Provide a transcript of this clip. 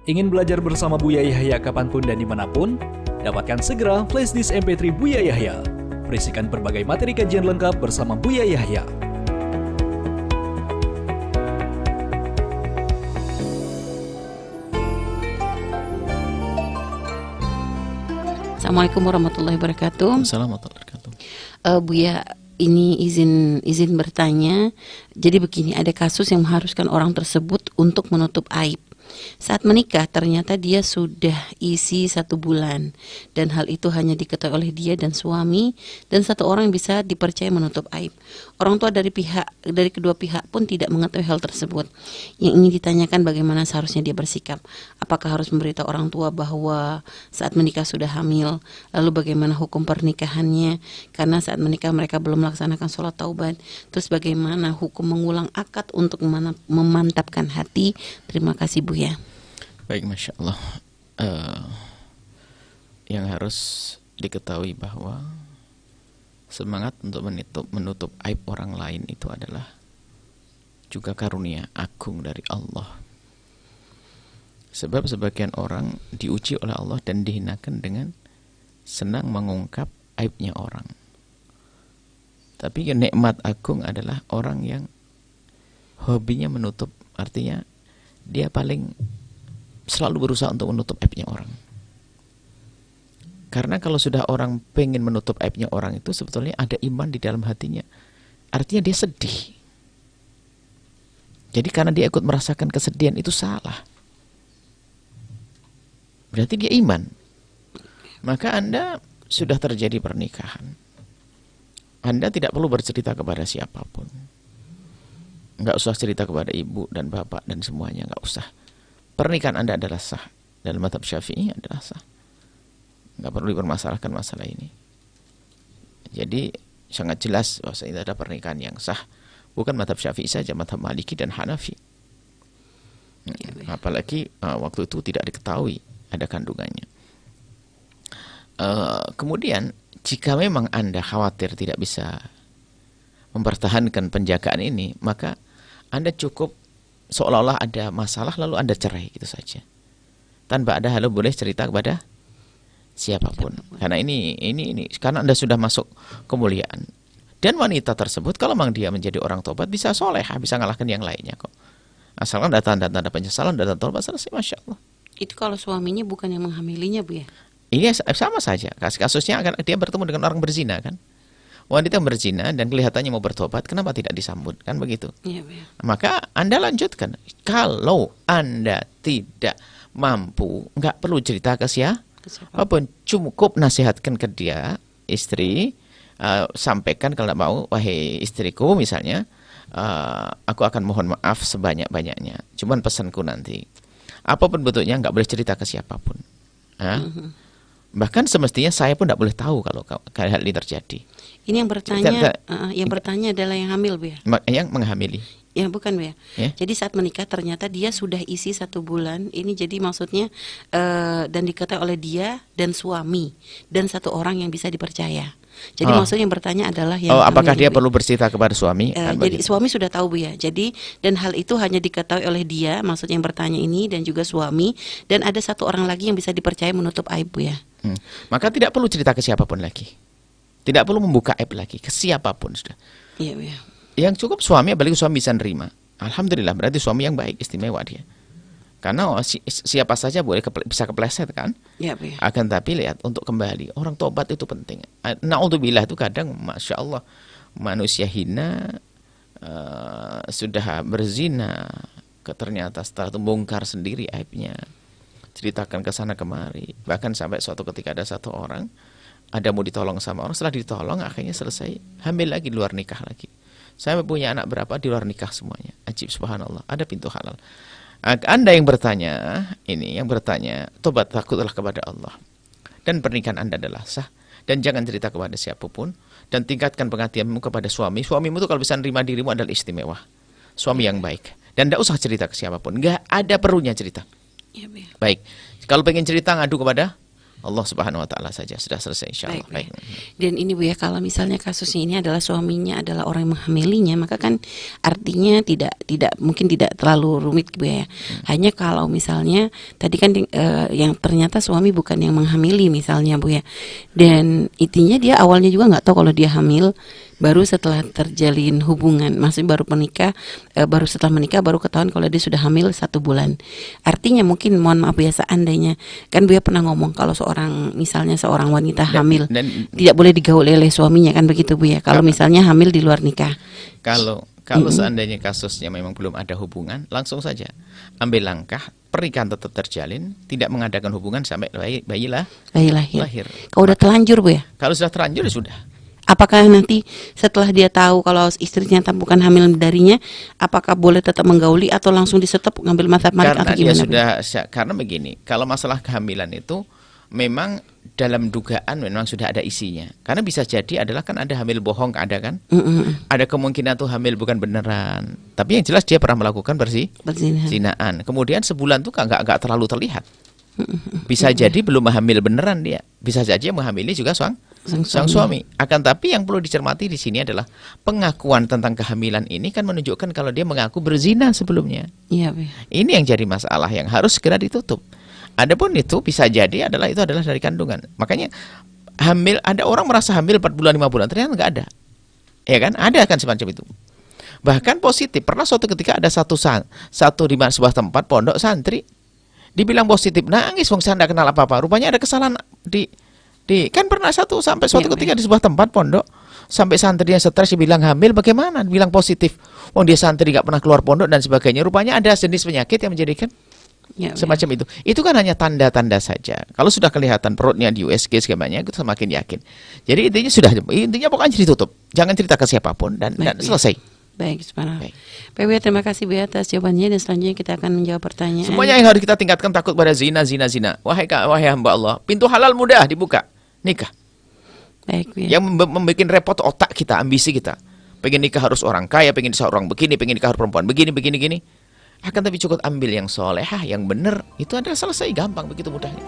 Ingin belajar bersama Buya Yahya kapanpun dan dimanapun? Dapatkan segera flashdisk MP3 Buya Yahya. Berisikan berbagai materi kajian lengkap bersama Buya Yahya. Assalamualaikum warahmatullahi wabarakatuh. Assalamualaikum warahmatullahi wabarakatuh. Buya, ini izin bertanya. Jadi begini, ada kasus yang mengharuskan orang tersebut untuk menutup aib. Saat menikah ternyata dia sudah isi 1 bulan, dan hal itu hanya diketahui oleh dia dan suami, dan 1 orang yang bisa dipercaya menutup aib. Orang tua dari kedua pihak pun tidak mengetahui hal tersebut. Yang ingin ditanyakan, bagaimana seharusnya dia bersikap? Apakah harus memberitahu orang tua bahwa saat menikah sudah hamil? Lalu bagaimana hukum pernikahannya? Karena saat menikah mereka belum melaksanakan sholat taubat. Terus bagaimana hukum mengulang akad untuk memantapkan hati? Terima kasih Buya. Baik, Masya Allah. Yang harus diketahui bahwa semangat untuk menutup aib orang lain itu adalah juga karunia agung dari Allah. Sebab sebagian orang diuji oleh Allah dan dihinakan dengan senang mengungkap aibnya orang. Tapi nikmat agung adalah orang yang hobinya menutup, artinya dia paling selalu berusaha untuk menutup aibnya orang. Karena kalau sudah orang pengen menutup aibnya orang itu sebetulnya ada iman di dalam hatinya. Artinya dia sedih. Jadi karena dia ikut merasakan kesedihan itu salah. Berarti dia iman. Maka Anda sudah terjadi pernikahan. Anda tidak perlu bercerita kepada siapapun. Enggak usah cerita kepada ibu dan bapak dan semuanya, enggak usah. Pernikahan Anda adalah sah. Dalam mazhab Syafi'i adalah sah. Enggak perlu dipermasalahkan masalah ini. Jadi sangat jelas bahwa ini ada pernikahan yang sah. Bukan mazhab Syafi'i saja, mazhab Maliki dan Hanafi. Apalagi waktu itu tidak diketahui ada kandungannya. Kemudian jika memang Anda khawatir tidak bisa mempertahankan penjagaan ini, maka Anda cukup seolah-olah ada masalah lalu Anda cerai gitu saja. Tanpa ada hal boleh cerita kepada siapapun. Karena ini karena Anda sudah masuk kemuliaan. Dan wanita tersebut kalau memang dia menjadi orang tobat bisa solehah, bisa ngalahkan yang lainnya kok. Asalkan ada tanda-tanda penyesalan dan tobat selesai, Masya Allah. Itu kalau suaminya bukan yang menghamilinya, Bu ya? Ini sama saja. Kasusnya akan dia bertemu dengan orang berzina kan. Wanita berzina dan kelihatannya mau bertobat, kenapa tidak disambut? Kan begitu. Iya, ya. Maka Anda lanjutkan. Kalau Anda tidak mampu, nggak perlu cerita ke siapapun. Cukup nasihatkan ke dia, istri, sampaikan kalau mau, wahai istriku misalnya, aku akan mohon maaf sebanyak-banyaknya. Cuman pesanku nanti, apapun bentuknya nggak boleh cerita ke siapapun. Bahkan semestinya saya pun tidak boleh tahu kalau hal ini terjadi. Ini yang bertanya adalah yang hamil, Bu ya? Yang menghamili. Ya bukan, Bu ya? Ya? Jadi saat menikah ternyata dia sudah isi 1 bulan. Ini jadi maksudnya dan diketahui oleh dia dan suami dan 1 orang yang bisa dipercaya. Jadi maksudnya yang bertanya adalah yang apakah hamil, dia perlu bercerita kepada suami? Jadi suami sudah tahu, Bu ya. Jadi dan hal itu hanya diketahui oleh dia, maksudnya yang bertanya ini dan juga suami, dan ada 1 orang lagi yang bisa dipercaya menutup aib, Bu ya. Maka tidak perlu cerita ke siapapun lagi. Tidak perlu membuka aib lagi ke siapapun sudah. Iya, Bu ya. Yang cukup suami, apalagi suami bisa nerima. Alhamdulillah, berarti suami yang baik, istimewa dia. Karena siapa saja boleh bisa kepleset kan. Ya, Bu ya. Akan tapi lihat, untuk kembali, orang tobat itu penting. Na'udzubillah itu kadang, Masya Allah, manusia hina, sudah berzina, ternyata setelah itu bongkar sendiri aibnya. Ceritakan ke sana kemari. Bahkan sampai suatu ketika ada 1 orang, ada mau ditolong sama orang, setelah ditolong akhirnya selesai, hamil lagi, luar nikah lagi. Saya punya anak berapa di luar nikah semuanya. Ajib, subhanallah, ada pintu halal. Anda yang bertanya, tobat takutlah kepada Allah. Dan pernikahan Anda adalah sah. Dan jangan cerita kepada siapapun. Dan tingkatkan pengabdianmu kepada suami. Suamimu itu kalau bisa nerima dirimu adalah istimewa. Suami yang baik. Dan tidak usah cerita ke siapapun. Nggak ada perlunya cerita. Ya, Bu ya. Baik. Kalau pengen cerita, ngadu kepada Allah Subhanahu wa taala saja, sudah selesai insyaallah. Baik. Dan ini Bu ya, kalau misalnya kasusnya ini adalah suaminya adalah orang yang menghamilinya, maka kan artinya tidak mungkin tidak terlalu rumit Bu ya. Hanya kalau misalnya tadi kan yang ternyata suami bukan yang menghamili misalnya Bu ya. Dan intinya dia awalnya juga nggak tahu kalau dia hamil, baru setelah terjalin hubungan, maksudnya baru menikah, baru setelah menikah baru ketahuan kalau dia sudah hamil 1 bulan. Artinya mungkin, mohon maaf ya, seandainya kan Bu ya pernah ngomong kalau misalnya seorang wanita hamil tidak boleh digauli oleh suaminya, kan begitu Bu ya, kalau misalnya hamil di luar nikah. Kalau seandainya kasusnya memang belum ada hubungan, langsung saja ambil langkah, pernikahan tetap terjalin, tidak mengadakan hubungan sampai bayi lahir. Kalau udah terlanjur Bu ya, Kalau sudah terlanjur ya sudah. apakah nanti setelah dia tahu kalau istrinya bukan hamil darinya, apakah boleh tetap menggauli atau langsung disetop ngambil mazhab Malik Karena atau dia gimana? karena begini, kalau masalah kehamilan itu memang dalam dugaan memang sudah ada isinya. Karena bisa jadi adalah kan ada hamil bohong, ada kan? Ada kemungkinan tuh hamil bukan beneran. Tapi yang jelas dia pernah melakukan zinaan. Kemudian sebulan tuh nggak terlalu terlihat. Bisa jadi belum hamil beneran dia. Bisa saja menghamili juga sang suami. Akan tapi yang perlu dicermati di sini adalah pengakuan tentang kehamilan ini kan menunjukkan kalau dia mengaku berzina sebelumnya. Iya, Bu. Ini yang jadi masalah yang harus segera ditutup. Adapun itu bisa jadi adalah dari kandungan. Makanya ada orang merasa hamil 4 bulan 5 bulan ternyata nggak ada. Ya kan? Ada kan semacam itu. Bahkan positif. Pernah suatu ketika ada satu di sebuah tempat pondok santri dibilang positif, nangis wong saya enggak kenal apa-apa. Rupanya ada kesalahan kan pernah sampai suatu ketika di sebuah tempat pondok sampai santrinya stres dibilang hamil, bagaimana dibilang positif. Wong dia santri enggak pernah keluar pondok dan sebagainya. Rupanya ada jenis penyakit yang menjadikan semacam itu. Itu kan hanya tanda-tanda saja. Kalau sudah kelihatan perutnya di USG segalanya, itu semakin yakin. Jadi intinya pokoknya ditutup. Jangan cerita ke siapapun dan selesai. Baik, subhanallah. Pak Buya, terima kasih Bu atas jawabannya, dan selanjutnya kita akan menjawab pertanyaan. Semuanya yang harus kita tingkatkan takut pada zina. Wahai hamba Allah, pintu halal mudah dibuka. Nikah. Baik, Bu. Yang membuat repot otak kita, ambisi kita. Pengen nikah harus orang kaya, pengen nikah orang begini, pengen nikah harus perempuan begini. Akan tapi cukup ambil yang solehah, yang benar, itu adalah selesai, gampang, begitu mudahnya.